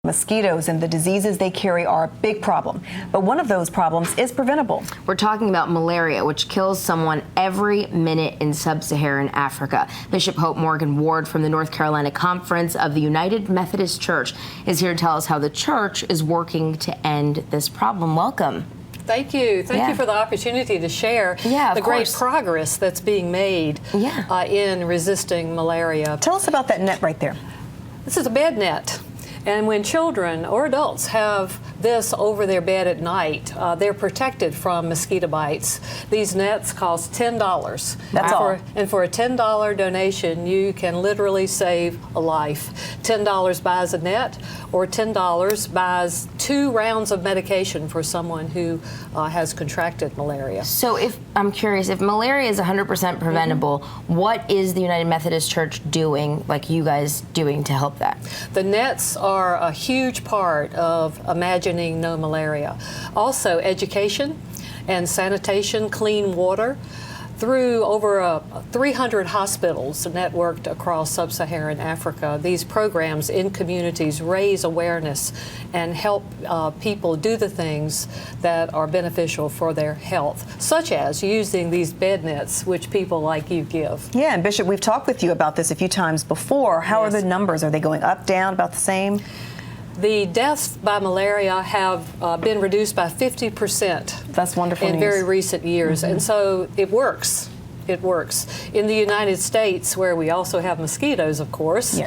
Mosquitoes and the diseases they carry are a big problem, but one of those problems is preventable. We're talking about malaria, which kills someone every minute in sub-Saharan Africa. Bishop Hope Morgan Ward from the North Carolina Conference of the United Methodist Church is here to tell us how the church is working to end this problem. Welcome. Thank you. Thank you for the opportunity to share the great progress that's being made in resisting malaria. Tell us about that net right there. This is a bed net. And when children or adults have this over their bed at night, they're protected from mosquito bites. These nets cost $10. That's all. And for a $10 donation, you can literally save a life. $10 buys a net, or $10 buys 2 rounds of medication for someone who has contracted malaria. So I'm curious, if malaria is 100% preventable, what is the United Methodist Church doing, like you guys doing, to help that? The nets are a huge part of imagining no malaria. Also, education and sanitation, clean water. Through over 300 hospitals networked across sub-Saharan Africa, these programs in communities raise awareness and help people do the things that are beneficial for their health, such as using these bed nets, which people like you give. Yeah, and Bishop, we've talked with you about this a few times before. How are the numbers? Are they going up, down, about the same? The deaths by malaria have been reduced by 50%. That's wonderful in news. Very recent years, and so it works. It works. In the United States, where we also have mosquitoes, of course,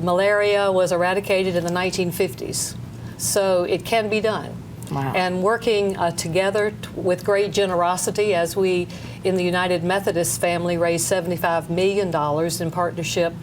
malaria was eradicated in the 1950s. So it can be done. Wow. And working together with great generosity, as we in the United Methodist family raised $75 million in partnership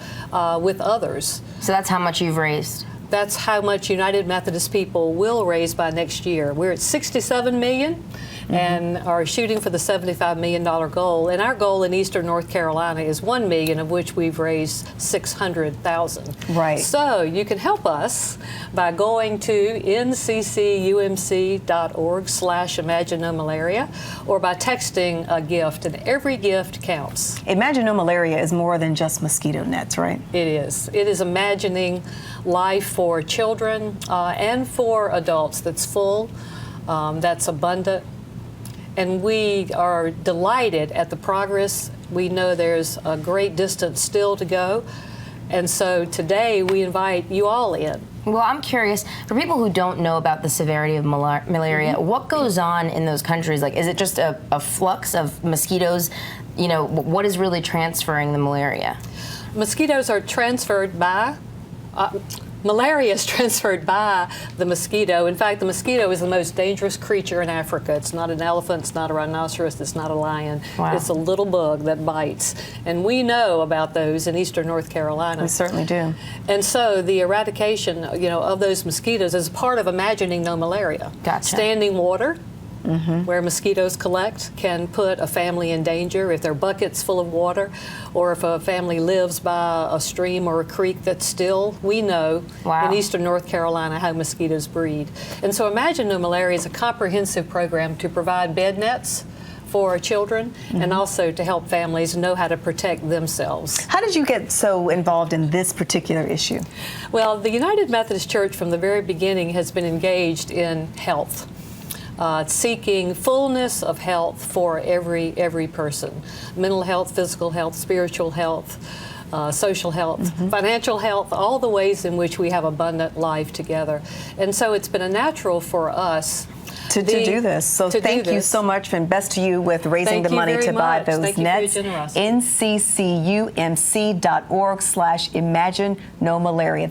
with others. So that's how much you've raised? That's how much United Methodist people will raise by next year. We're at $67 million and are shooting for the $75 million goal. And our goal in Eastern North Carolina is $1 million, of which we've raised $600,000. Right. So you can help us by going to nccumc.org/Imagine No Malaria, or by texting a gift, and every gift counts. Imagine No Malaria is more than just mosquito nets, right? It is. It is imagining life for children and for adults that's full, that's abundant. And we are delighted at the progress. We know there's a great distance still to go. And so today we invite you all in. Well, I'm curious, for people who don't know about the severity of malaria, what goes on in those countries? Like, is it just a flux of mosquitoes? You know, what is really transferring the malaria? Mosquitoes are transferred by malaria is transferred by the mosquito. In fact, the mosquito is the most dangerous creature in Africa. It's not an elephant, it's not a rhinoceros, it's not a lion. Wow. It's a little bug that bites. And we know about those in Eastern North Carolina. We certainly do. And so the eradication, of those mosquitoes is part of imagining no malaria. Gotcha. Standing water, where mosquitoes collect, can put a family in danger if their bucket's full of water, or if a family lives by a stream or a creek that's still. We know in Eastern North Carolina how mosquitoes breed. And so Imagine No Malaria is a comprehensive program to provide bed nets for children and also to help families know how to protect themselves. How did you get so involved in this particular issue? Well, the United Methodist Church from the very beginning has been engaged in health. Seeking fullness of health for every person. Mental health, physical health, spiritual health, social health, financial health, all the ways in which we have abundant life together. And so it's been a natural for us to do this. So thank you so much, and best to you with raising the money to buy those nets. nccumc.org/Imagine No Malaria.